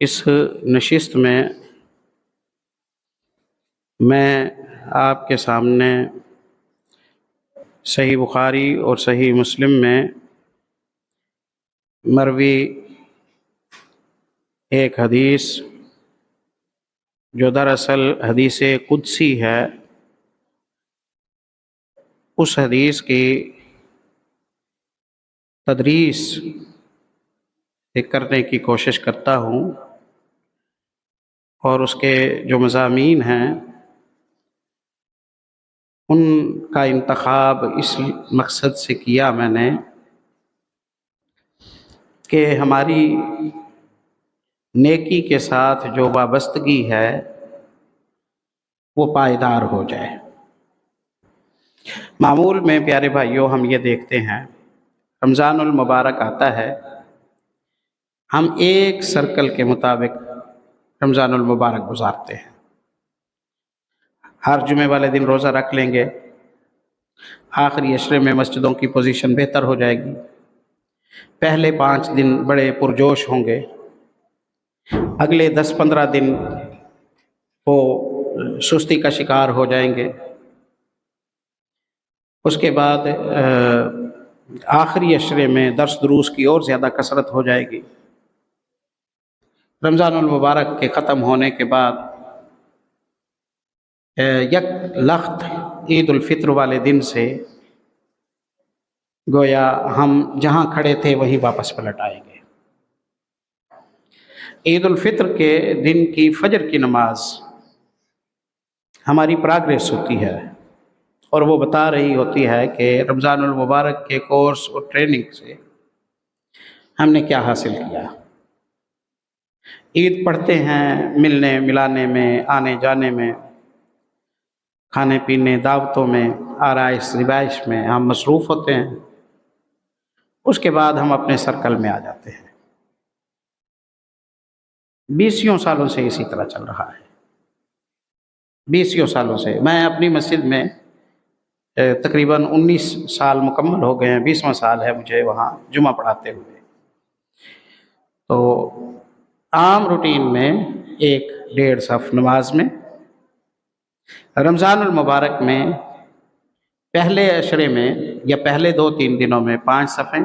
اس نشست میں میں آپ کے سامنے صحیح بخاری اور صحیح مسلم میں مروی ایک حدیث جو دراصل حدیث قدسی ہے، اس حدیث کی تدریس کرنے کی کوشش کرتا ہوں، اور اس کے جو مضامین ہیں ان کا انتخاب اس مقصد سے کیا میں نے کہ ہماری نیکی کے ساتھ جو وابستگی ہے وہ پائیدار ہو جائے۔ معمول میں پیارے بھائیوں ہم یہ دیکھتے ہیں، رمضان المبارک آتا ہے، ہم ایک سرکل کے مطابق رمضان المبارک گزارتے ہیں۔ ہر جمعے والے دن روزہ رکھ لیں گے، آخری عشرے میں مسجدوں کی پوزیشن بہتر ہو جائے گی، پہلے 5 دن بڑے پرجوش ہوں گے، اگلے 10-15 دن وہ سستی کا شکار ہو جائیں گے، اس کے بعد آخری عشرے میں درس دروس کی اور زیادہ کثرت ہو جائے گی۔ رمضان المبارک کے ختم ہونے کے بعد یک لخت عید الفطر والے دن سے گویا ہم جہاں کھڑے تھے وہیں واپس پلٹ آئیں گے۔ عید الفطر کے دن کی فجر کی نماز ہماری پراگریس ہوتی ہے، اور وہ بتا رہی ہوتی ہے کہ رمضان المبارک کے کورس اور ٹریننگ سے ہم نے کیا حاصل کیا۔ عید پڑھتے ہیں، ملنے ملانے میں، آنے جانے میں، کھانے پینے، دعوتوں میں، آرائش زیبائش میں ہم مصروف ہوتے ہیں، اس کے بعد ہم اپنے سرکل میں آ جاتے ہیں۔ 20 سالوں سے اسی طرح چل رہا ہے، 20 سالوں سے۔ میں اپنی مسجد میں تقریباً 19 سال مکمل ہو گئے ہیں، 20واں سال ہے مجھے وہاں جمعہ پڑھاتے ہوئے۔ تو عام روٹین میں 1-1.5 صف نماز میں، رمضان المبارک میں پہلے عشرے میں یا پہلے 2-3 دنوں میں 5 صفیں،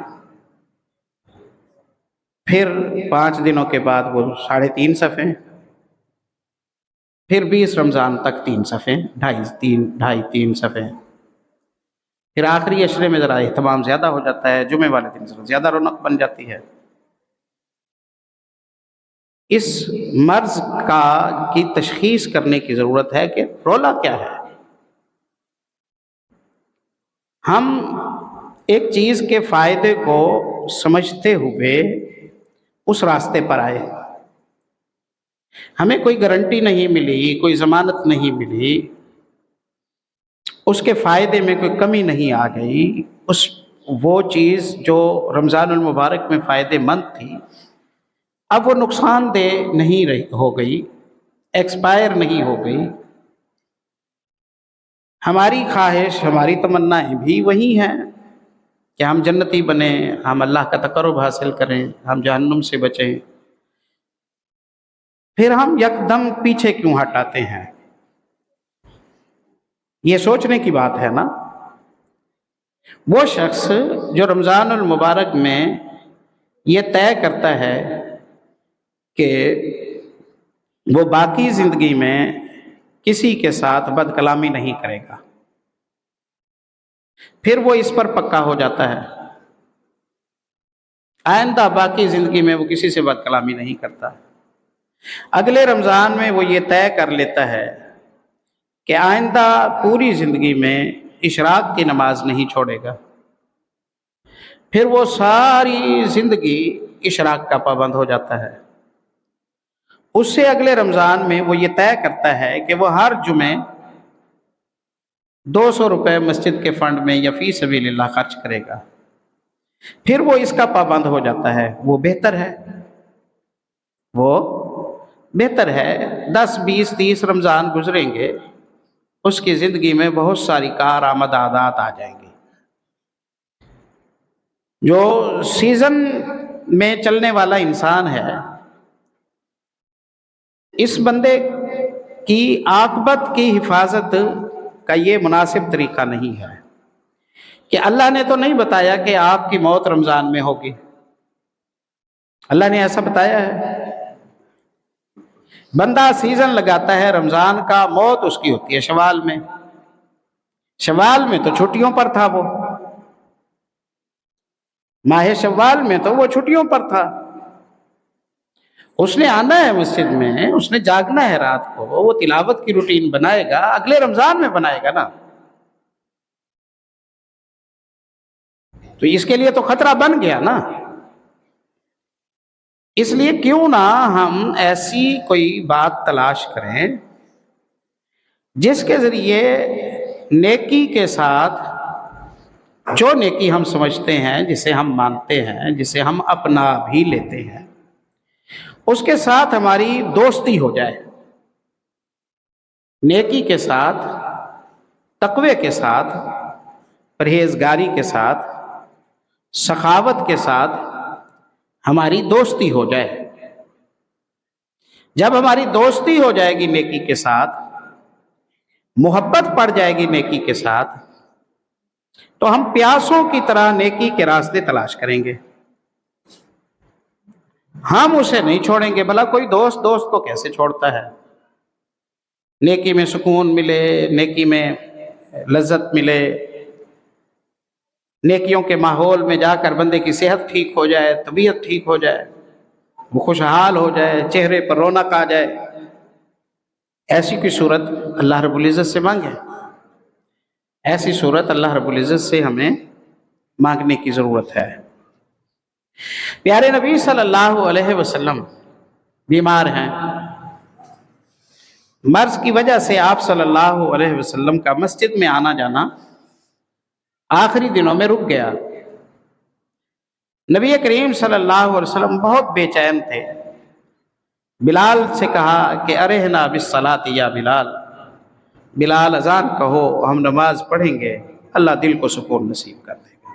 پھر 5 دنوں کے بعد وہ 3.5 صفیں، پھر 20 رمضان تک 3 صفیں، 2.5-3 صفیں، پھر آخری عشرے میں ذرا اہتمام زیادہ ہو جاتا ہے، جمعے والے دن ذرا زیادہ رونق بن جاتی ہے۔ اس مرض کی تشخیص کرنے کی ضرورت ہے کہ رولا کیا ہے۔ ہم ایک چیز کے فائدے کو سمجھتے ہوئے اس راستے پر آئے، ہمیں کوئی گارنٹی نہیں ملی، کوئی ضمانت نہیں ملی، اس کے فائدے میں کوئی کمی نہیں آ گئی، وہ چیز جو رمضان المبارک میں فائدے مند تھی اب وہ نقصان دہ نہیں ہو گئی، ایکسپائر نہیں ہو گئی۔ ہماری خواہش، ہماری تمنائیں بھی وہی ہیں کہ ہم جنتی بنیں، ہم اللہ کا تقرب حاصل کریں، ہم جہنم سے بچیں، پھر ہم یکدم پیچھے کیوں ہٹاتے ہیں؟ یہ سوچنے کی بات ہے نا۔ وہ شخص جو رمضان المبارک میں یہ طے کرتا ہے کہ وہ باقی زندگی میں کسی کے ساتھ بد کلامی نہیں کرے گا، پھر وہ اس پر پکا ہو جاتا ہے، آئندہ باقی زندگی میں وہ کسی سے بد کلامی نہیں کرتا۔ اگلے رمضان میں وہ یہ طے کر لیتا ہے کہ آئندہ پوری زندگی میں اشراق کی نماز نہیں چھوڑے گا، پھر وہ ساری زندگی اشراق کا پابند ہو جاتا ہے۔ اس سے اگلے رمضان میں وہ یہ طے کرتا ہے کہ وہ ہر جمعے 200 روپے مسجد کے فنڈ میں یا فی سبیل اللہ خرچ کرے گا، پھر وہ اس کا پابند ہو جاتا ہے۔ وہ بہتر ہے، وہ بہتر ہے۔ 10 20 30 رمضان گزریں گے، اس کی زندگی میں بہت ساری کارآمد عادات آ جائیں گی۔ جو سیزن میں چلنے والا انسان ہے اس بندے کی عاقبت کی حفاظت کا یہ مناسب طریقہ نہیں ہے کہ اللہ نے تو نہیں بتایا کہ آپ کی موت رمضان میں ہوگی، اللہ نے ایسا بتایا ہے؟ بندہ سیزن لگاتا ہے رمضان کا، موت اس کی ہوتی ہے شوال میں، شوال میں تو چھٹیوں پر تھا، وہ ماہ شوال میں تو وہ چھٹیوں پر تھا، اس نے آنا ہے مسجد میں، اس نے جاگنا ہے رات کو، وہ تلاوت کی روٹین بنائے گا، اگلے رمضان میں بنائے گا نا، تو اس کے لیے تو خطرہ بن گیا نا۔ اس لیے کیوں نہ ہم ایسی کوئی بات تلاش کریں جس کے ذریعے نیکی کے ساتھ، جو نیکی ہم سمجھتے ہیں، جسے ہم مانتے ہیں، جسے ہم اپنا بھی لیتے ہیں، اس کے ساتھ ہماری دوستی ہو جائے، نیکی کے ساتھ، تقوی کے ساتھ، پرہیزگاری کے ساتھ، سخاوت کے ساتھ ہماری دوستی ہو جائے۔ جب ہماری دوستی ہو جائے گی نیکی کے ساتھ، محبت پڑ جائے گی نیکی کے ساتھ، تو ہم پیاسوں کی طرح نیکی کے راستے تلاش کریں گے، ہم اسے نہیں چھوڑیں گے۔ بھلا کوئی دوست کو کیسے چھوڑتا ہے؟ نیکی میں سکون ملے، نیکی میں لذت ملے، نیکیوں کے ماحول میں جا کر بندے کی صحت ٹھیک ہو جائے، طبیعت ٹھیک ہو جائے، وہ خوشحال ہو جائے، چہرے پر رونق آ جائے، ایسی کوئی صورت اللہ رب العزت سے مانگے؟ ایسی صورت اللہ رب العزت سے ہمیں مانگنے کی ضرورت ہے۔ پیارے نبی صلی اللہ علیہ وسلم بیمار ہیں، مرض کی وجہ سے آپ صلی اللہ علیہ وسلم کا مسجد میں آنا جانا آخری دنوں میں رک گیا۔ نبی کریم صلی اللہ علیہ وسلم بہت بے چین تھے، بلال سے کہا کہ ارحنا بالصلاۃ یا بلال، بلال اذان کہو، ہم نماز پڑھیں گے، اللہ دل کو سکون نصیب کر دے گا،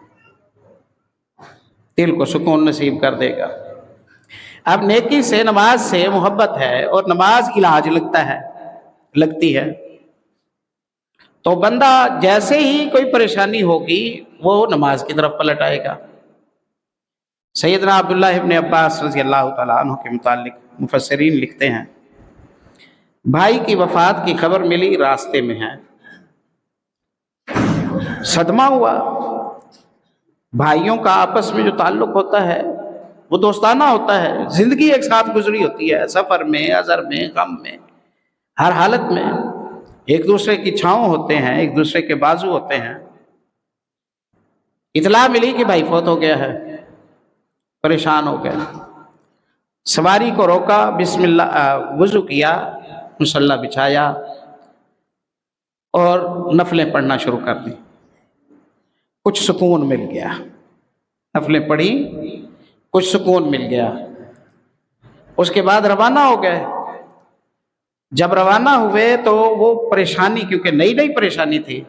دل کو سکون نصیب کر دے گا۔ اب نیکی سے، نماز سے محبت ہے، اور نماز علاج لگتی ہے، تو بندہ جیسے ہی کوئی پریشانی ہوگی وہ نماز کی طرف پلٹ آئے گا۔ سیدنا عبداللہ ابن عباس رضی اللہ تعالیٰ عنہ کے متعلق مفسرین لکھتے ہیں، بھائی کی وفات کی خبر ملی، راستے میں ہے، صدمہ ہوا۔ بھائیوں کا آپس میں جو تعلق ہوتا ہے وہ دوستانہ ہوتا ہے، زندگی ایک ساتھ گزری ہوتی ہے، سفر میں، عذر میں، غم میں، ہر حالت میں ایک دوسرے کی چھاؤں ہوتے ہیں، ایک دوسرے کے بازو ہوتے ہیں۔ اطلاع ملی کہ بھائی فوت ہو گیا ہے، پریشان ہو گئے، سواری کو روکا، بسم اللہ وضو کیا، مصلی بچھایا اور نفلیں پڑھنا شروع کر دی، کچھ سکون مل گیا، نفلیں پڑھی، کچھ سکون مل گیا۔ اس کے بعد روانہ ہو گئے۔ جب روانہ ہوئے تو وہ پریشانی، کیونکہ نئی نئی پریشانی تھی،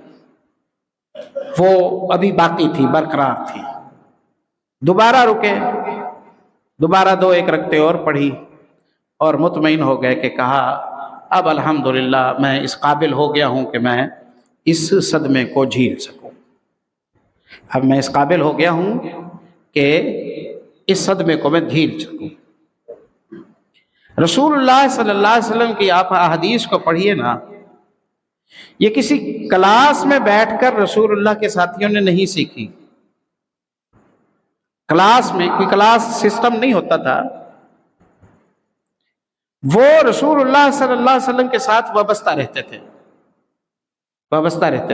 وہ ابھی باقی تھی، برقرار تھی۔ دوبارہ رکے، دوبارہ 2 رکعتیں اور پڑھی اور مطمئن ہو گئے کہ کہا اب الحمدللہ میں اس قابل ہو گیا ہوں کہ میں اس صدمے کو جھیل سکوں، اب میں اس قابل ہو گیا ہوں کہ اس صدمے کو میں جھیل سکوں۔ رسول اللہ صلی اللہ علیہ وسلم کی آپ احادیث کو پڑھیے نا، یہ کسی کلاس میں بیٹھ کر رسول اللہ کے ساتھیوں نے نہیں سیکھی، کلاس میں کوئی کلاس سسٹم نہیں ہوتا تھا، وہ رسول اللہ صلی اللہ علیہ وسلم کے ساتھ وابستہ رہتے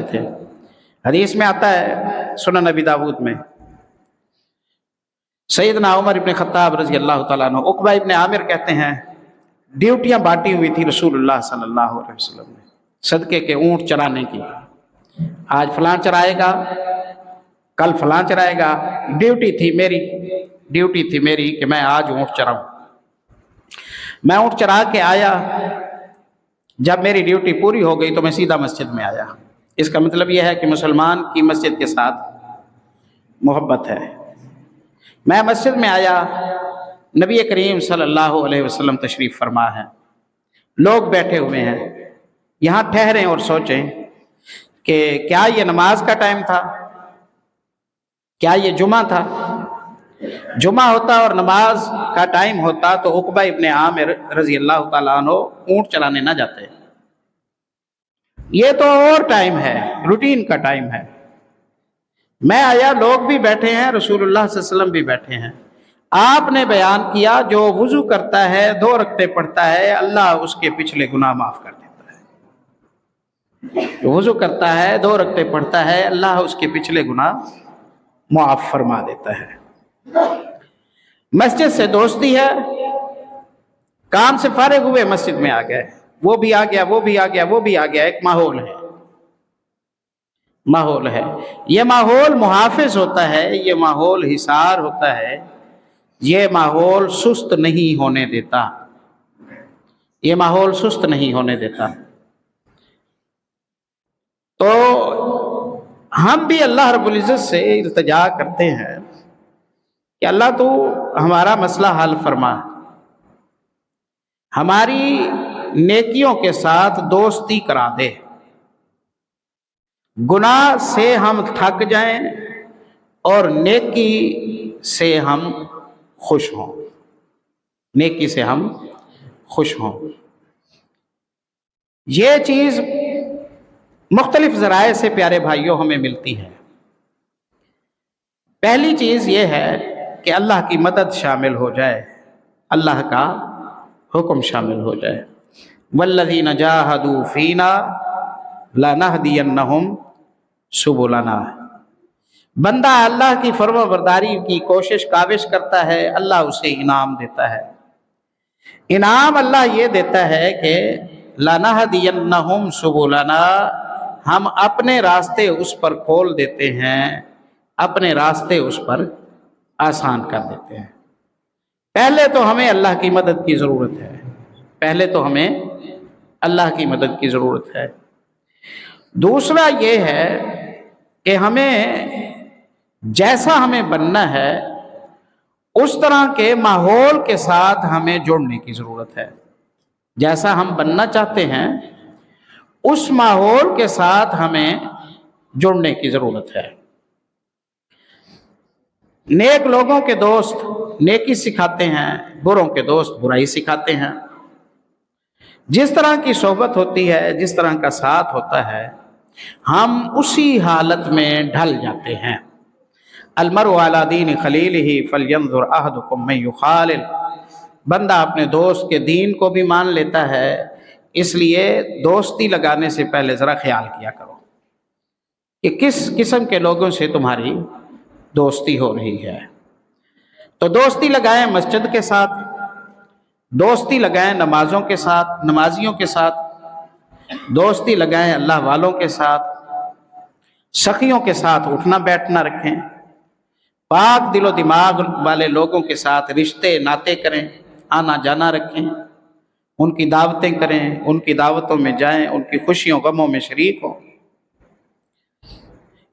تھے۔ حدیث میں آتا ہے سنن نبی داؤد میں، سیدنا عمر ابن خطاب رضی اللہ تعالیٰ عنہ، عقبہ ابن عامر کہتے ہیں ڈیوٹیاں بانٹی ہوئی تھی رسول اللہ صلی اللہ علیہ وسلم نے صدقے کے اونٹ چرانے کی، آج فلاں چرائے گا، کل فلاں چرائے گا، ڈیوٹی تھی میری کہ میں آج اونٹ چراؤں۔ میں اونٹ چرا کے آیا، جب میری ڈیوٹی پوری ہو گئی تو میں سیدھا مسجد میں آیا۔ اس کا مطلب یہ ہے کہ مسلمان کی مسجد کے ساتھ محبت ہے۔ میں مسجد میں آیا، نبی کریم صلی اللہ علیہ وسلم تشریف فرما ہے، لوگ بیٹھے ہوئے ہیں، یہاں ٹھہریں اور سوچیں کہ کیا یہ نماز کا ٹائم تھا؟ کیا یہ جمعہ تھا؟ جمعہ ہوتا اور نماز کا ٹائم ہوتا تو عقبہ ابن عامر رضی اللہ تعالیٰ عنہ اونٹ چلانے نہ جاتے۔ یہ تو اور ٹائم ہے، روٹین کا ٹائم ہے۔ میں آیا، لوگ بھی بیٹھے ہیں، رسول اللہ صلی اللہ علیہ وسلم بھی بیٹھے ہیں۔ آپ نے بیان کیا جو وضو کرتا ہے 2 رکعتیں پڑھتا ہے اللہ اس کے پچھلے گناہ معاف کر دیتا ہے۔ جو وضو کرتا ہے 2 رکعتیں پڑھتا ہے اللہ اس کے پچھلے گناہ معاف فرما دیتا ہے۔ مسجد سے دوستی ہے، کام سے فارغ ہوئے مسجد میں آ گئے، وہ بھی آ گیا، وہ بھی آ گیا، وہ بھی آ گیا، ایک ماحول ہے، ماحول ہے۔ یہ ماحول محافظ ہوتا ہے، یہ ماحول حصار ہوتا ہے، یہ ماحول سست نہیں ہونے دیتا، یہ ماحول سست نہیں ہونے دیتا۔ تو ہم بھی اللہ رب العزت سے التجا کرتے ہیں کہ اللہ تو ہمارا مسئلہ حل فرما، ہماری نیکیوں کے ساتھ دوستی کرا دے، گناہ سے ہم تھک جائیں اور نیکی سے ہم خوش ہوں، نیکی سے ہم خوش ہوں۔ یہ چیز مختلف ذرائع سے پیارے بھائیوں ہمیں ملتی ہے۔ پہلی چیز یہ ہے کہ اللہ کی مدد شامل ہو جائے، اللہ کا حکم شامل ہو جائے۔ والذین جاہدوا فینا لنہدینہم سبلنا۔ بندہ اللہ کی فرما برداری کی کوشش کاوش کرتا ہے، اللہ اسے انعام دیتا ہے۔ انعام اللہ یہ دیتا ہے کہ لنہدینہم سبلنا، ہم اپنے راستے اس پر کھول دیتے ہیں، اپنے راستے اس پر آسان کر دیتے ہیں۔ پہلے تو ہمیں اللہ کی مدد کی ضرورت ہے، پہلے تو ہمیں اللہ کی مدد کی ضرورت ہے۔ دوسرا یہ ہے کہ ہمیں جیسا ہمیں بننا ہے اس طرح کے ماحول کے ساتھ ہمیں جڑنے کی ضرورت ہے۔ جیسا ہم بننا چاہتے ہیں اس ماحول کے ساتھ ہمیں جڑنے کی ضرورت ہے۔ نیک لوگوں کے دوست نیکی سکھاتے ہیں، بروں کے دوست برائی سکھاتے ہیں۔ جس طرح کی صحبت ہوتی ہے، جس طرح کا ساتھ ہوتا ہے، ہم اسی حالت میں ڈھل جاتے ہیں۔ المرء علی دین خلیلہ فلینظر احدکم من یخالل۔ بندہ اپنے دوست کے دین کو بھی مان لیتا ہے، اس لیے دوستی لگانے سے پہلے ذرا خیال کیا کرو کہ کس قسم کے لوگوں سے تمہاری دوستی ہو رہی ہے۔ تو دوستی لگائیں مسجد کے ساتھ، دوستی لگائیں نمازوں کے ساتھ، نمازیوں کے ساتھ، دوستی لگائیں اللہ والوں کے ساتھ، سخیوں کے ساتھ اٹھنا بیٹھنا رکھیں، پاک دل و دماغ والے لوگوں کے ساتھ رشتے ناطے کریں، آنا جانا رکھیں، ان کی دعوتیں کریں، ان کی دعوتوں میں جائیں، ان کی خوشیوں غموں میں شریک ہوں۔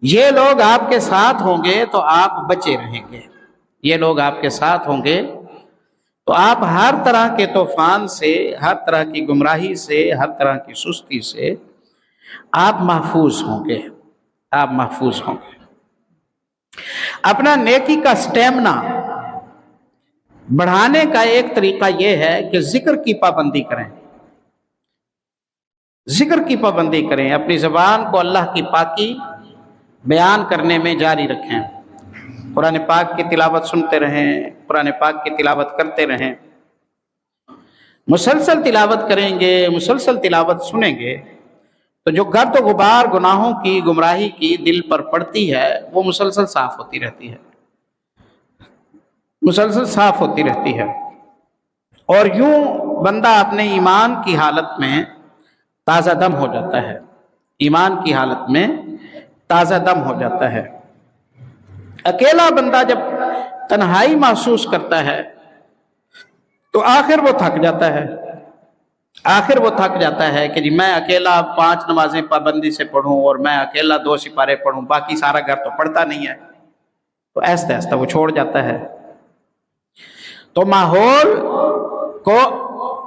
یہ لوگ آپ کے ساتھ ہوں گے تو آپ بچے رہیں گے، یہ لوگ آپ کے ساتھ ہوں گے تو آپ ہر طرح کے طوفان سے، ہر طرح کی گمراہی سے، ہر طرح کی سستی سے آپ محفوظ ہوں گے، آپ محفوظ ہوں گے۔ اپنا نیکی کا سٹیمنا بڑھانے کا ایک طریقہ یہ ہے کہ ذکر کی پابندی کریں، ذکر کی پابندی کریں، اپنی زبان کو اللہ کی پاکی بیان کرنے میں جاری رکھیں، قرآن پاک کی تلاوت سنتے رہیں، قرآن پاک کی تلاوت کرتے رہیں۔ مسلسل تلاوت کریں گے، مسلسل تلاوت سنیں گے تو جو گرد و غبار گناہوں کی، گمراہی کی دل پر پڑتی ہے وہ مسلسل صاف ہوتی رہتی ہے، مسلسل صاف ہوتی رہتی ہے، اور یوں بندہ اپنے ایمان کی حالت میں تازہ دم ہو جاتا ہے، ایمان کی حالت میں تازہ دم ہو جاتا ہے۔ اکیلا بندہ جب تنہائی محسوس کرتا ہے تو آخر وہ تھک جاتا ہے، آخر وہ تھک جاتا ہے کہ جی میں اکیلا 5 نمازیں پابندی سے پڑھوں اور میں اکیلا 2 سپارے پڑھوں، باقی سارا گھر تو پڑھتا نہیں ہے، تو ایسا ایسا وہ چھوڑ جاتا ہے۔ تو ماحول کو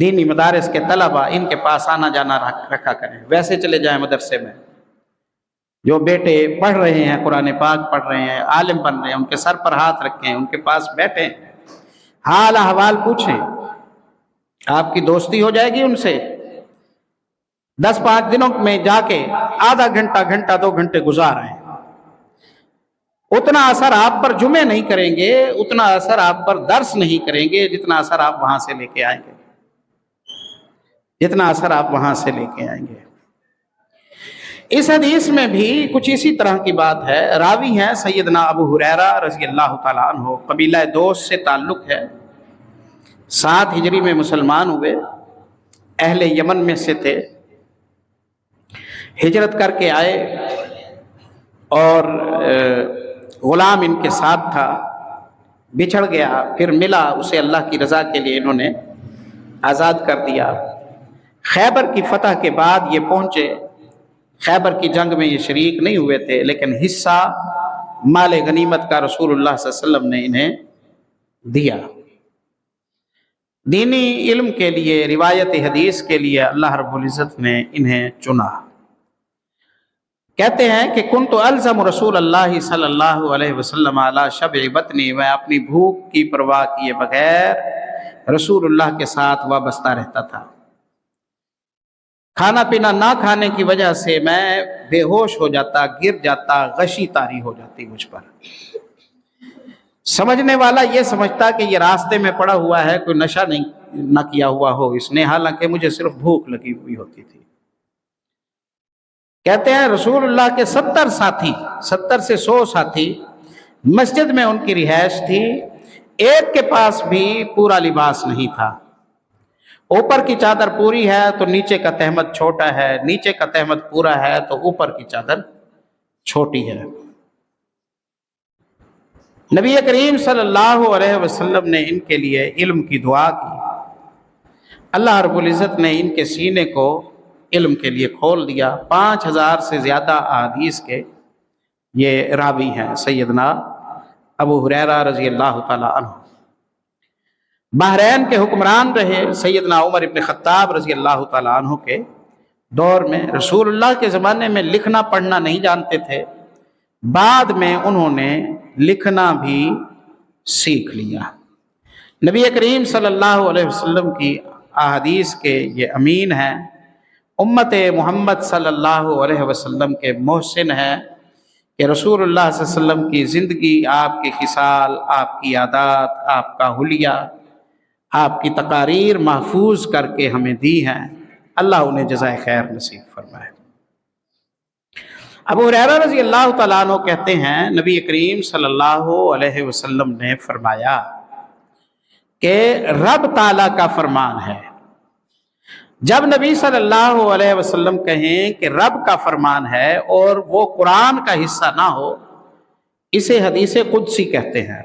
دینی مدارس کے طلبہ ان کے پاس آنا جانا رکھا کریں، ویسے چلے جائیں مدرسے میں، جو بیٹے پڑھ رہے ہیں قرآن پاک پڑھ رہے ہیں، عالم بن رہے ہیں، ان کے سر پر ہاتھ رکھیں، ان کے پاس بیٹھیں، حال احوال پوچھیں، آپ کی دوستی ہو جائے گی ان سے۔ 10-5 دنوں میں جا کے آدھا گھنٹہ 2 گھنٹے گزار آئیں، اتنا اثر آپ پر جمعے نہیں کریں گے، اتنا اثر آپ پر درس نہیں کریں گے جتنا اثر آپ وہاں سے لے کے آئیں گے، جتنا اثر آپ وہاں سے لے کے آئیں گے۔ اس حدیث میں بھی کچھ اسی طرح کی بات ہے۔ راوی ہیں سیدنا ابو ہریرہ رضی اللہ تعالیٰ عنہ، قبیلہ دوس سے تعلق ہے، 7 ہجری میں مسلمان ہوئے، اہل یمن میں سے تھے، ہجرت کر کے آئے اور غلام ان کے ساتھ تھا، بچھڑ گیا، پھر ملا، اسے اللہ کی رضا کے لیے انہوں نے آزاد کر دیا۔ خیبر کی فتح کے بعد یہ پہنچے، خیبر کی جنگ میں یہ شریک نہیں ہوئے تھے، لیکن حصہ مال غنیمت کا رسول اللہ صلی اللہ علیہ وسلم نے انہیں دیا۔ دینی علم کے لیے، روایت حدیث کے لیے اللہ رب العزت نے انہیں چنا۔ کہتے ہیں کہ کنت الزم رسول اللہ صلی اللہ علیہ وسلم علی شبع بطنی، میں اپنی بھوک کی پرواہ کیے بغیر رسول اللہ کے ساتھ وابستہ رہتا تھا۔ کھانا پینا نہ کھانے کی وجہ سے میں بے ہوش ہو جاتا، گر جاتا، غشی طاری ہو جاتی مجھ پر۔ سمجھنے والا یہ سمجھتا کہ یہ راستے میں پڑا ہوا ہے، کوئی نشہ نہ کیا ہوا ہو اس نے، حالانکہ مجھے صرف بھوک لگی ہوئی ہوتی تھی۔ کہتے ہیں رسول اللہ کے 70 ساتھی، 70 سے 100 ساتھی مسجد میں ان کی رہائش تھی، ایک کے پاس بھی پورا لباس نہیں تھا۔ اوپر کی چادر پوری ہے تو نیچے کا تہمت چھوٹا ہے، نیچے کا تہمت پورا ہے تو اوپر کی چادر چھوٹی ہے۔ نبی کریم صلی اللہ علیہ وسلم نے ان کے لیے علم کی دعا کی، اللہ رب العزت نے ان کے سینے کو علم کے لیے کھول دیا۔ 5000 سے زیادہ احادیث کے یہ راوی ہیں سیدنا ابو ہریرہ رضی اللہ تعالیٰ عنہ۔ بحرین کے حکمران رہے سیدنا عمر ابن خطاب رضی اللہ تعالیٰ عنہ کے دور میں، رسول اللہ کے زمانے میں لکھنا پڑھنا نہیں جانتے تھے، بعد میں انہوں نے لکھنا بھی سیکھ لیا۔ نبی کریم صلی اللہ علیہ وسلم کی احادیث کے یہ امین ہیں، امت محمد صلی اللہ علیہ وسلم کے محسن ہیں کہ رسول اللہ صلی اللہ علیہ وسلم کی زندگی، آپ کے خصال، آپ کی عادات، آپ کا حلیہ، آپ کی تقاریر محفوظ کر کے ہمیں دی ہیں، اللہ انہیں جزائے خیر نصیب فرمائے۔ ابو ہریرہ رضی اللہ تعالیٰ عنہ کہتے ہیں نبی کریم صلی اللہ علیہ وسلم نے فرمایا کہ رب تعالیٰ کا فرمان ہے۔ جب نبی صلی اللہ علیہ وسلم کہیں کہ رب کا فرمان ہے اور وہ قرآن کا حصہ نہ ہو، اسے حدیث قدسی کہتے ہیں۔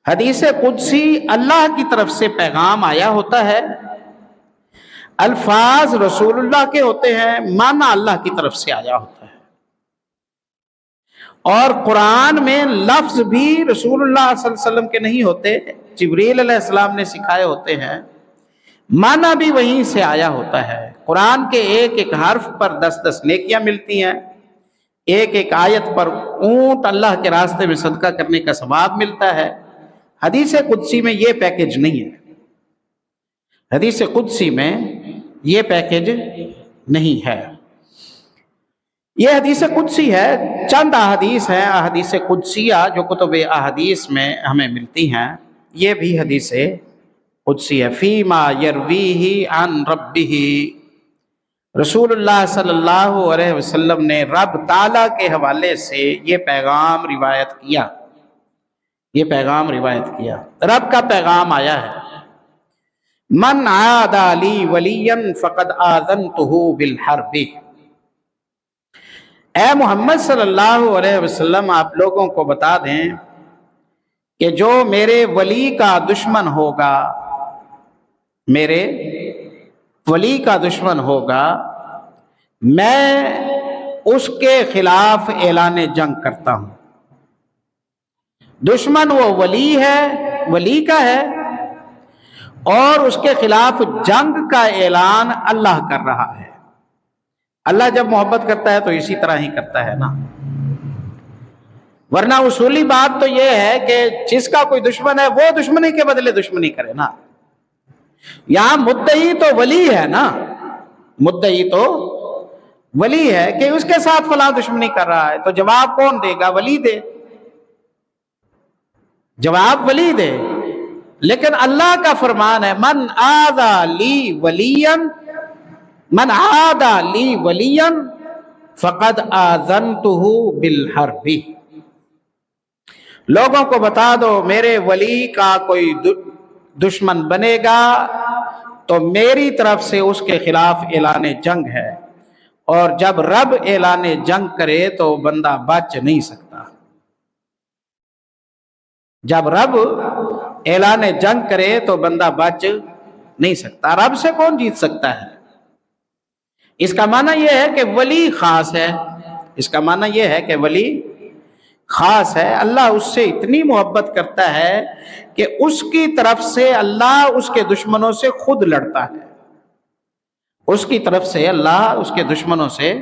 حدیث قدسی اللہ کی طرف سے پیغام آیا ہوتا ہے، الفاظ رسول اللہ کے ہوتے ہیں، معنی اللہ کی طرف سے آیا ہوتا ہے، اور قرآن میں لفظ بھی رسول اللہ صلی اللہ علیہ وسلم کے نہیں ہوتے، جبریل علیہ السلام نے سکھائے ہوتے ہیں، معنی بھی وہیں سے آیا ہوتا ہے۔ قرآن کے ایک ایک حرف پر 10 نیکیاں ملتی ہیں، ایک ایک آیت پر اونٹ اللہ کے راستے میں صدقہ کرنے کا ثواب ملتا ہے۔ حدیث قدسی میں یہ پیکج نہیں ہے، حدیث قدسی میں یہ پیکج نہیں ہے۔ یہ حدیث قدسی ہے، چند احادیث ہیں احادیث قدسیہ جو کتب احادیث میں ہمیں ملتی ہیں، یہ بھی حدیث قدسی ہے۔ فیما یرویہ عن ربہ، رسول اللہ صلی اللہ علیہ وسلم نے رب تعالیٰ کے حوالے سے یہ پیغام روایت کیا، یہ پیغام روایت کیا، رب کا پیغام آیا ہے، من عاد لی ولیا فقد آذنتہ بالحرب۔ اے محمد صلی اللہ علیہ وسلم، آپ لوگوں کو بتا دیں کہ جو میرے ولی کا دشمن ہوگا، میرے ولی کا دشمن ہوگا، میں اس کے خلاف اعلان جنگ کرتا ہوں۔ دشمن وہ ولی ہے، ولی کا ہے، اور اس کے خلاف جنگ کا اعلان اللہ کر رہا ہے۔ اللہ جب محبت کرتا ہے تو اسی طرح ہی کرتا ہے نا، ورنہ اصولی بات تو یہ ہے کہ جس کا کوئی دشمن ہے وہ دشمنی کے بدلے دشمنی کرے نا۔ یہاں مدعی تو ولی ہے نا، مدعی تو ولی ہے کہ اس کے ساتھ فلاں دشمنی کر رہا ہے، تو جواب کون دے گا؟ ولی دے، جواب ولی دے۔ لیکن اللہ کا فرمان ہے من آذا لی ولیا، من عادى لی ولیا فقد آذنتہ بالحرب۔ لوگوں کو بتا دو میرے ولی کا کوئی دشمن بنے گا تو میری طرف سے اس کے خلاف اعلان جنگ ہے، اور جب رب اعلان جنگ کرے تو بندہ بچ نہیں سکتا۔ جب رب اعلان جنگ کرے تو بندہ بچ نہیں سکتا۔ رب سے کون جیت سکتا ہے؟ اس کا معنی یہ ہے کہ ولی خاص ہے، اس کا معنی یہ ہے کہ ولی خاص ہے۔ اللہ اس سے اتنی محبت کرتا ہے کہ اس کی طرف سے اللہ اس کے دشمنوں سے خود لڑتا ہے، اس کی طرف سے اللہ اس کے دشمنوں سے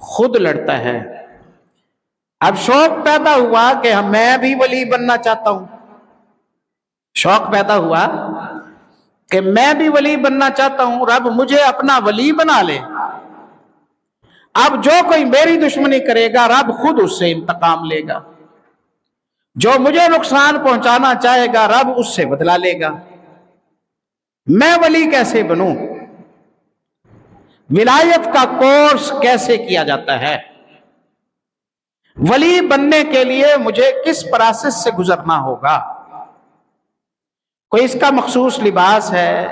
خود لڑتا ہے۔ اب شوق پیدا ہوا کہ میں بھی ولی بننا چاہتا ہوں، شوق پیدا ہوا کہ میں بھی ولی بننا چاہتا ہوں، رب مجھے اپنا ولی بنا لے۔ اب جو کوئی میری دشمنی کرے گا رب خود اس سے انتقام لے گا، جو مجھے نقصان پہنچانا چاہے گا رب اس سے بدلہ لے گا۔ میں ولی کیسے بنوں؟ ولایت کا کورس کیسے کیا جاتا ہے؟ ولی بننے کے لیے مجھے کس پروسیس سے گزرنا ہوگا؟ کوئی اس کا مخصوص لباس ہے،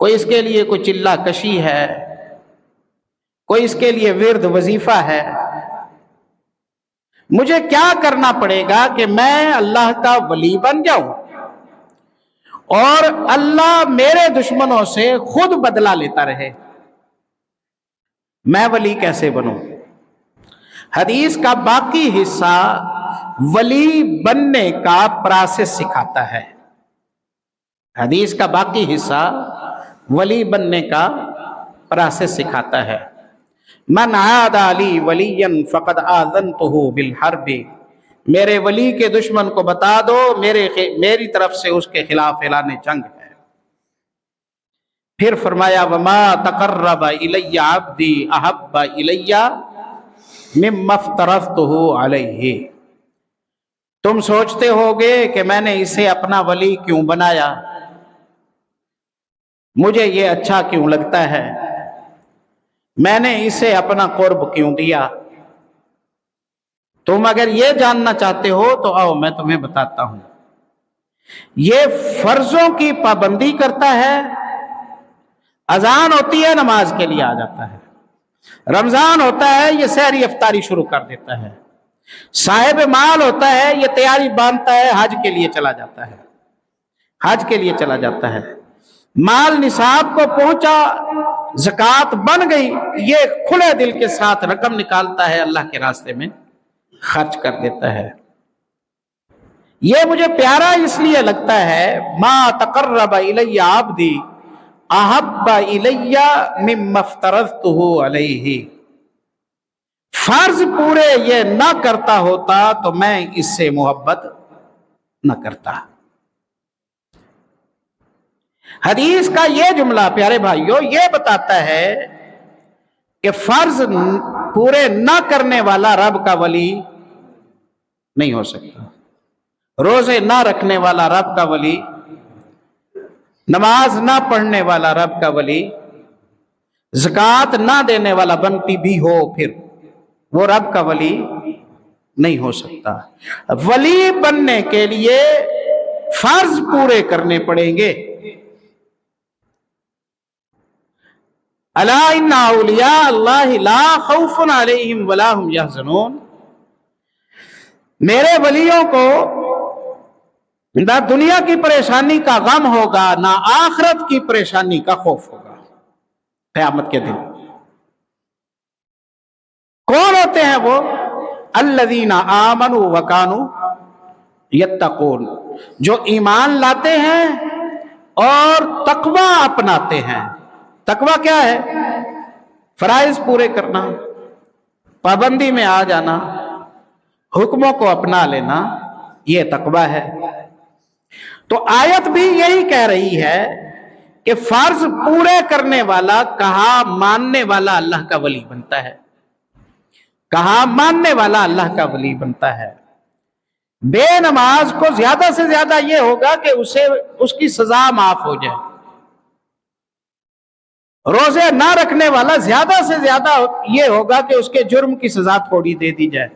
کوئی اس کے لیے کوئی چلہ کشی ہے، کوئی اس کے لیے ورد وظیفہ ہے۔ مجھے کیا کرنا پڑے گا کہ میں اللہ کا ولی بن جاؤں اور اللہ میرے دشمنوں سے خود بدلہ لیتا رہے؟ میں ولی کیسے بنوں؟ حدیث کا باقی حصہ ولی بننے کا پروسیس سکھاتا ہے۔ حدیث کا باقی حصہ ولی بننے کا پروسیس سکھاتا ہے۔ من عادى لی ولیا فقد آذنتہ بالحرب، میرے ولی کے دشمن کو بتا دو میری طرف سے اس کے خلاف اعلان جنگ ہے۔ پھر فرمایا وما تقرب الی عبدی احب الی مما افترضتہ علیہ۔ تم سوچتے ہوگے کہ میں نے اسے اپنا ولی کیوں بنایا، مجھے یہ اچھا کیوں لگتا ہے، میں نے اسے اپنا قرب کیوں دیا؟ تم اگر یہ جاننا چاہتے ہو تو آؤ میں تمہیں بتاتا ہوں۔ یہ فرضوں کی پابندی کرتا ہے، اذان ہوتی ہے نماز کے لیے آ جاتا ہے، رمضان ہوتا ہے یہ سحری افطاری شروع کر دیتا ہے، صاحب مال ہوتا ہے یہ تیاری باندھتا ہے حج کے لیے چلا جاتا ہے، حج کے لیے چلا جاتا ہے، مال نصاب کو پہنچا زکوٰۃ بن گئی یہ کھلے دل کے ساتھ رقم نکالتا ہے، اللہ کے راستے میں خرچ کر دیتا ہے۔ یہ مجھے پیارا اس لیے لگتا ہے ما تقرب الی عبدی احب الی مما افترضتہ علیہ۔ فرض پورے یہ نہ کرتا ہوتا تو میں اس سے محبت نہ کرتا۔ حدیث کا یہ جملہ پیارے بھائیوں یہ بتاتا ہے کہ فرض پورے نہ کرنے والا رب کا ولی نہیں ہو سکتا، روزے نہ رکھنے والا رب کا ولی، نماز نہ پڑھنے والا رب کا ولی، زکوٰۃ نہ دینے والا بنتی بھی ہو پھر وہ رب کا ولی نہیں ہو سکتا۔ ولی بننے کے لیے فرض پورے کرنے پڑیں گے۔ الا ان اولیاء اللہ لا خوف علیہم ولا هم یحزنون، میرے ولیوں کو نہ دنیا کی پریشانی کا غم ہوگا نہ آخرت کی پریشانی کا خوف ہوگا قیامت کے دن۔ کون ہوتے ہیں وہ؟ الذین آمنوا وکانوا یتقون، جو ایمان لاتے ہیں اور تقوی اپناتے ہیں۔ تقوی کیا ہے؟ فرائض پورے کرنا، پابندی میں آ جانا، حکموں کو اپنا لینا، یہ تقوی ہے۔ تو آیت بھی یہی کہہ رہی ہے کہ فرض پورے کرنے والا، کہا ماننے والا اللہ کا ولی بنتا ہے، کہا ماننے والا اللہ کا ولی بنتا ہے۔ بے نماز کو زیادہ سے زیادہ یہ ہوگا کہ اس کی سزا معاف ہو جائے۔ روزے نہ رکھنے والا زیادہ سے زیادہ یہ ہوگا کہ اس کے جرم کی سزا تھوڑی دے دی جائے،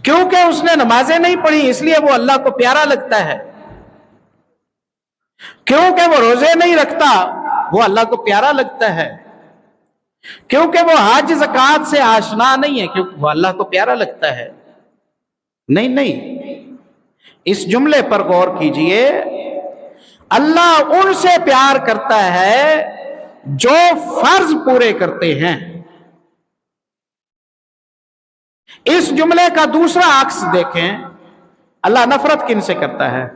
کیونکہ اس نے نمازیں نہیں پڑھی اس لیے وہ اللہ کو پیارا لگتا ہے، کیونکہ وہ روزے نہیں رکھتا وہ اللہ کو پیارا لگتا ہے، کیونکہ وہ حج زکوٰۃ سے آشنا نہیں ہے کیونکہ وہ اللہ کو پیارا لگتا ہے۔ نہیں نہیں، اس جملے پر غور کیجئے، اللہ ان سے پیار کرتا ہے جو فرض پورے کرتے ہیں۔ اس جملے کا دوسرا عکس دیکھیں، اللہ نفرت کن سے کرتا ہے؟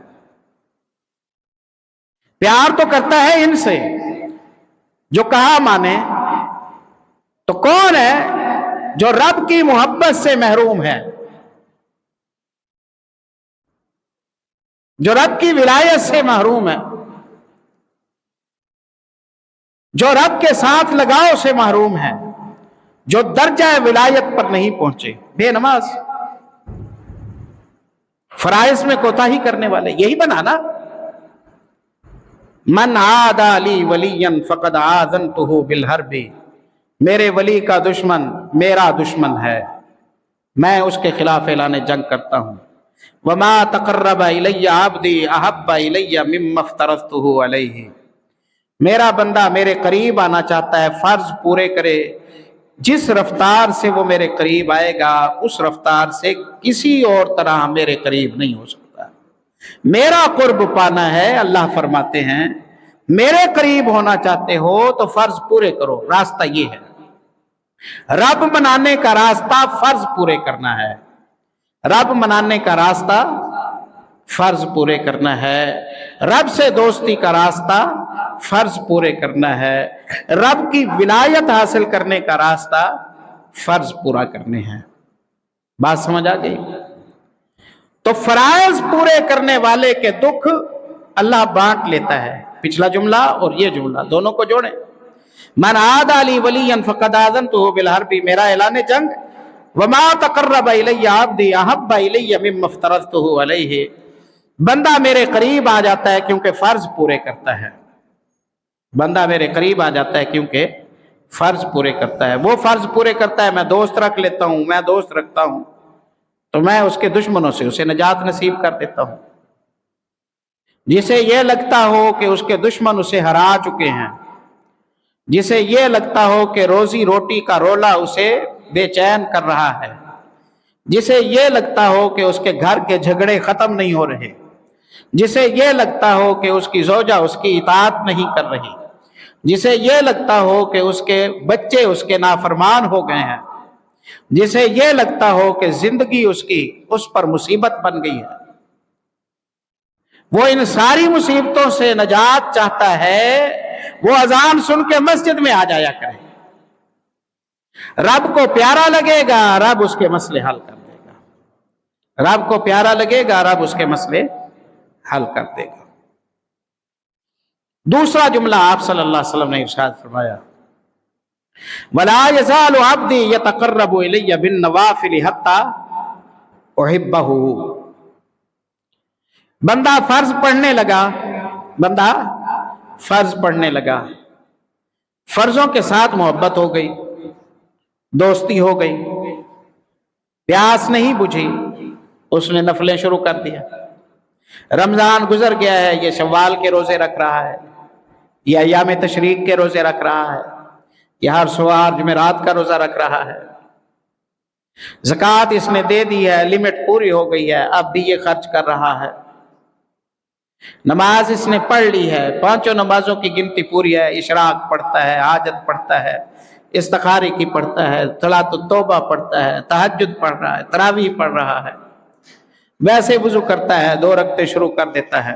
پیار تو کرتا ہے ان سے جو کہا مانے۔ تو کون ہے جو رب کی محبت سے محروم ہے، جو رب کی ولایت سے محروم ہے، جو رب کے ساتھ لگاؤ سے محروم ہے، جو درجہ ولایت پر نہیں پہنچے؟ بے نماز، فرائض میں کوتاہی کرنے والے، یہی بنا نا، من عادى لي وليا فقد آذنته بالحرب، میرے ولی کا دشمن میرا دشمن ہے، میں اس کے خلاف اعلان جنگ کرتا ہوں۔ وما تقرب الی عبدی احب الی مما افترضته علیہ، میرا بندہ میرے قریب آنا چاہتا ہے، فرض پورے کرے، جس رفتار سے وہ میرے قریب آئے گا اس رفتار سے کسی اور طرح میرے قریب نہیں ہو سکتا۔ میرا قرب پانا ہے، اللہ فرماتے ہیں میرے قریب ہونا چاہتے ہو تو فرض پورے کرو، راستہ یہ ہے۔ رب منانے کا راستہ فرض پورے کرنا ہے، رب منانے کا راستہ فرض پورے کرنا ہے، رب سے دوستی کا راستہ فرض پورے کرنا ہے، رب کی ولایت حاصل کرنے کا راستہ فرض پورا کرنے ہیں۔ بات سمجھ آ گئی؟ تو فرائض پورے کرنے والے کے دکھ اللہ بانٹ لیتا ہے۔ پچھلا جملہ اور یہ جملہ دونوں کو جوڑیں، من عادى لي وليا فقد آذنته بالحرب، میرا اعلان جنگ، وما تقرب الی عبدی احب الی مما افترضته علیہ، بندہ میرے قریب آ جاتا ہے کیونکہ فرض پورے کرتا ہے، بندہ میرے قریب آ جاتا ہے کیونکہ فرض پورے کرتا ہے۔ وہ فرض پورے کرتا ہے، میں دوست رکھ لیتا ہوں، میں دوست رکھتا ہوں تو میں اس کے دشمنوں سے اسے نجات نصیب کر دیتا ہوں۔ جسے یہ لگتا ہو کہ اس کے دشمن اسے ہرا چکے ہیں، جسے یہ لگتا ہو کہ روزی روٹی کا رولا اسے بے چین کر رہا ہے، جسے یہ لگتا ہو کہ اس کے گھر کے جھگڑے ختم نہیں ہو رہے، جسے یہ لگتا ہو کہ اس کی زوجہ اس کی اطاعت نہیں کر رہی، جسے یہ لگتا ہو کہ اس کے بچے اس کے نافرمان ہو گئے ہیں، جسے یہ لگتا ہو کہ زندگی اس پر مصیبت بن گئی ہے، وہ ان ساری مصیبتوں سے نجات چاہتا ہے، وہ اذان سن کے مسجد میں آ جایا کرے۔ رب کو پیارا لگے گا، رب اس کے مسئلے حل کر دے گا، رب کو پیارا لگے گا، رب اس کے مسئلے حل کر دے گا۔ دوسرا جملہ آپ صلی اللہ علیہ وسلم نے ارشاد فرمایا، وَلَا يَزَالُ عَبْدِي يَتَقَرَّبُ إِلَيَّ بِالنَّوَافِلِ حَتَّى أُحِبَّهُ، بندہ فرض پڑھنے لگا، بندہ فرض پڑھنے لگا، فرضوں کے ساتھ محبت ہو گئی، دوستی ہو گئی، پیاس نہیں بجھی، اس نے نفلیں شروع کر دیا۔ رمضان گزر گیا ہے، یہ شوال کے روزے رکھ رہا ہے، یہ ایام تشریق کے روزے رکھ رہا ہے، یہ ہر سوار جمعرات کا روزہ رکھ رہا ہے، زکوٰۃ اس نے دے دی ہے، لمٹ پوری ہو گئی ہے، اب بھی یہ خرچ کر رہا ہے، نماز اس نے پڑھ لی ہے، 5 نمازوں کی گنتی پوری ہے، اشراق پڑھتا ہے، حاجت پڑھتا ہے، استخاری کی پڑھتا ہے، صلاۃ التوبہ پڑھتا ہے، تہجد پڑھ رہا ہے، تراویح پڑھ رہا ہے، ویسے وضو کرتا ہے، 2 رکعتیں شروع کر دیتا ہے،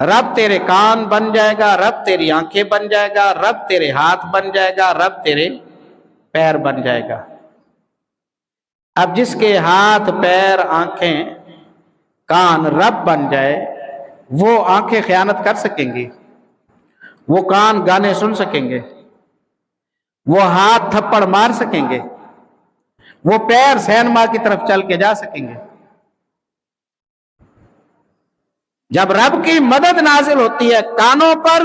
رب تیرے کان بن جائے گا، رب تیری آنکھیں بن جائے گا، رب تیرے ہاتھ بن جائے گا، رب تیرے پیر بن جائے گا۔ اب جس کے ہاتھ، پیر، آنکھیں، کان رب بن جائے، وہ آنکھیں خیانت کر سکیں گی؟ وہ کان گانے سن سکیں گے؟ وہ ہاتھ تھپڑ مار سکیں گے؟ وہ پیر سینما کی طرف چل کے جا سکیں گے؟ جب رب کی مدد نازل ہوتی ہے کانوں پر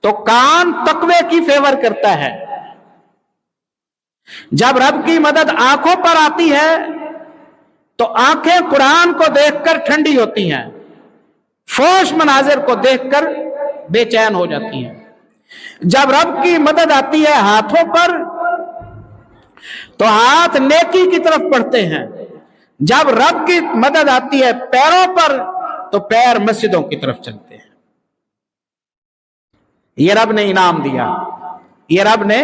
تو کان تقوی کی فیور کرتا ہے، جب رب کی مدد آنکھوں پر آتی ہے تو آنکھیں قرآن کو دیکھ کر ٹھنڈی ہوتی ہیں، فحش مناظر کو دیکھ کر بے چین ہو جاتی ہیں۔ جب رب کی مدد آتی ہے ہاتھوں پر تو ہاتھ نیکی کی طرف بڑھتے ہیں، جب رب کی مدد آتی ہے پیروں پر تو پیر مسجدوں کی طرف چلتے ہیں۔ یہ رب نے انعام دیا، یہ رب نے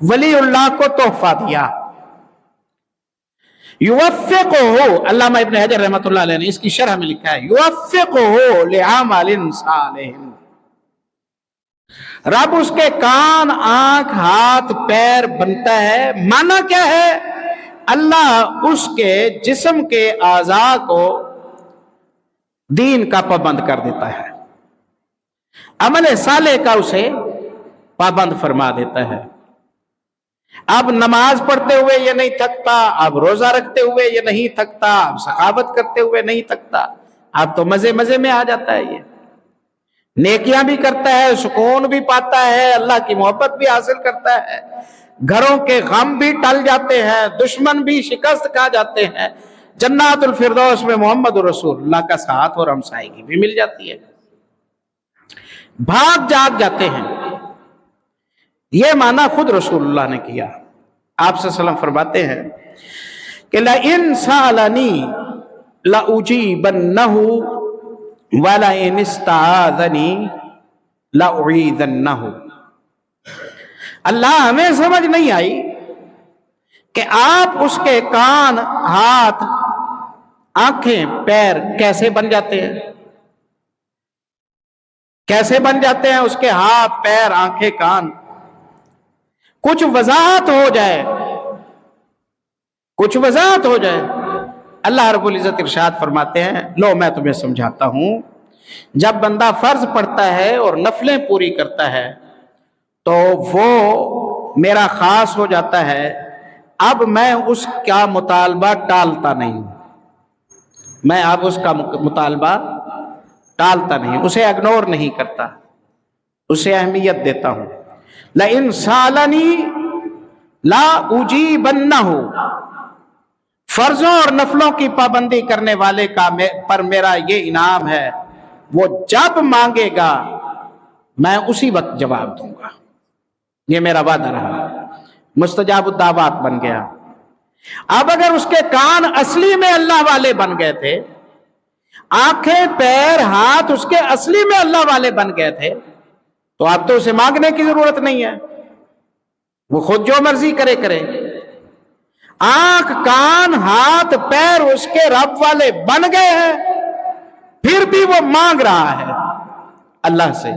ولی اللہ کو تحفہ دیا۔ یوفقہ، علامہ ابن حجر رحمۃ اللہ علیہ نے اس کی شرح میں لکھا ہے، یوفقہ لعمل صالح، رب اس کے کان، آنکھ، ہاتھ، پیر بنتا ہے۔ معنی کیا ہے؟ اللہ اس کے جسم کے اعضاء کو دین کا پابند کر دیتا ہے، عمل صالح کا اسے پابند فرما دیتا ہے۔ اب نماز پڑھتے ہوئے یہ نہیں تھکتا، اب روزہ رکھتے ہوئے یہ نہیں تھکتا، اب سخاوت کرتے ہوئے نہیں تھکتا، اب تو مزے مزے میں آ جاتا ہے، یہ نیکیاں بھی کرتا ہے، سکون بھی پاتا ہے، اللہ کی محبت بھی حاصل کرتا ہے، گھروں کے غم بھی ٹل جاتے ہیں، دشمن بھی شکست کھا جاتے ہیں، جنات الفردوس میں محمد رسول اللہ کا ساتھ اور ہمسائیگی بھی مل جاتی ہے، بھاگ جاگ جاتے ہیں۔ یہ معنی خود رسول اللہ نے کیا۔ آپ صلی اللہ علیہ وسلم فرماتے ہیں کہ لَإِن سَأَلَنِي لَأُجِيبَنَّهُ وَلَئِنِ اسْتَعَاذَنِي لَأُعِيذَنَّهُ۔ اللہ ہمیں سمجھ نہیں آئی کہ آپ اس کے کان، ہاتھ، آنکھیں، پیر کیسے بن جاتے ہیں، کیسے بن جاتے ہیں اس کے ہاتھ، پیر، آنکھیں، کان؟ کچھ وضاحت ہو جائے، کچھ وضاحت ہو جائے۔ اللہ رب العزت ارشاد فرماتے ہیں، لو میں تمہیں سمجھاتا ہوں، جب بندہ فرض پڑھتا ہے اور نفلیں پوری کرتا ہے تو وہ میرا خاص ہو جاتا ہے، اب میں اس کا مطالبہ ٹالتا نہیں، میں اب اس کا مطالبہ ٹالتا نہیں، اسے اگنور نہیں کرتا، اسے اہمیت دیتا ہوں۔ لَإِن سَأَلَنِي لَأُجِيبَنَّهُ، فرضوں اور نفلوں کی پابندی کرنے والے کا پر میرا یہ انعام ہے، وہ جب مانگے گا میں اسی وقت جواب دوں گا، یہ میرا وعدہ رہا، مستجاب الدعوات بن گیا۔ اب اگر اس کے کان اصلی میں اللہ والے بن گئے تھے، آنکھیں، پیر، ہاتھ اس کے اصلی میں اللہ والے بن گئے تھے، تو اب تو اسے مانگنے کی ضرورت نہیں ہے، وہ خود جو مرضی کرے۔ آنکھ، کان، ہاتھ، پیر اس کے رب والے بن گئے ہیں، پھر بھی وہ مانگ رہا ہے اللہ سے۔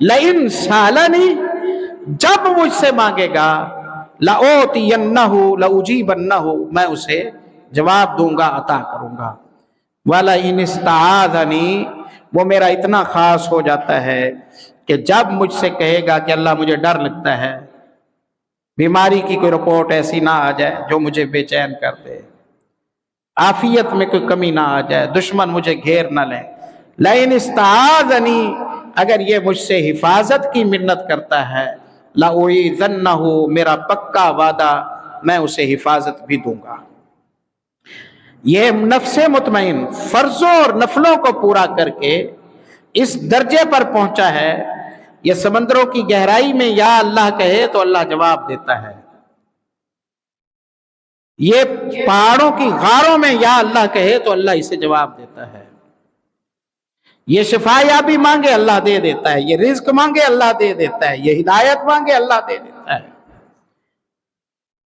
لَإِن سَأَلَنِي، جب مجھ سے مانگے گا، لَأُوتِيَنَّهُ لَأُجِيبَنَّهُ، میں اسے جواب دوں گا، عطا کروں گا۔ وَلَئِنِ اسْتَعَاذَنِي، وہ میرا اتنا خاص ہو جاتا ہے کہ جب مجھ سے کہے گا کہ اللہ مجھے ڈر لگتا ہے، بیماری کی کوئی رپورٹ ایسی نہ آ جائے جو مجھے بے چین کر دے، عافیت میں کوئی کمی نہ آ جائے، دشمن مجھے گھیر نہ لے، لَإِنِ اسْتَعَاذَنِي، اگر یہ مجھ سے حفاظت کی منت کرتا ہے، لَأُعِيذَنَّهُ، میرا پکا وعدہ، میں اسے حفاظت بھی دوں گا۔ یہ نفس مطمئن فرضوں اور نفلوں کو پورا کر کے اس درجے پر پہنچا ہے، یہ سمندروں کی گہرائی میں یا اللہ کہے تو اللہ جواب دیتا ہے، یہ پہاڑوں کی غاروں میں یا اللہ کہے تو اللہ اسے جواب دیتا ہے، یہ شفا یابی مانگے اللہ دے دیتا ہے، یہ رزق مانگے اللہ دے دیتا ہے، یہ ہدایت مانگے اللہ دے دیتا ہے،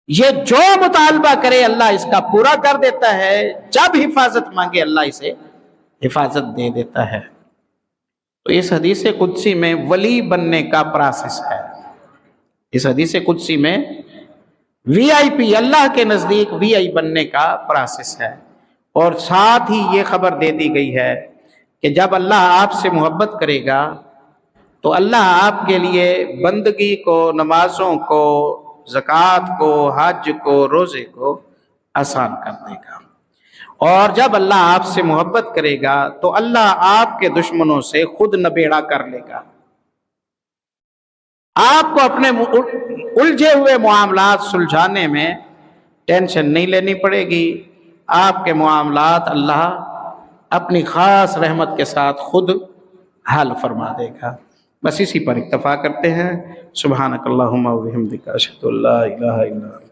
یہ جو مطالبہ کرے اللہ اس کا پورا کر دیتا ہے، جب حفاظت مانگے اللہ اسے حفاظت دے دیتا ہے۔ تو اس حدیث قدسی میں ولی بننے کا پروسیس ہے. اس حدیث قدسی میں وی آئی پی، اللہ کے نزدیک وی آئی بننے کا پروسیس ہے. اور ساتھ ہی یہ خبر دے دی گئی ہے کہ جب اللہ آپ سے محبت کرے گا تو اللہ آپ کے لیے بندگی کو، نمازوں کو، زکوٰۃ کو، حج کو، روزے کو آسان کر دے گا. اور جب اللہ آپ سے محبت کرے گا تو اللہ آپ کے دشمنوں سے خود نبیڑا کر لے گا. آپ کو اپنے الجھے ہوئے معاملات سلجھانے میں ٹینشن نہیں لینی پڑے گی. آپ کے معاملات اللہ اپنی خاص رحمت کے ساتھ خود حل فرما دے گا. بس اسی پر اکتفا کرتے ہیں. سبحانک اللہم و بحمدک، اشہد ان لا الہ الا انت.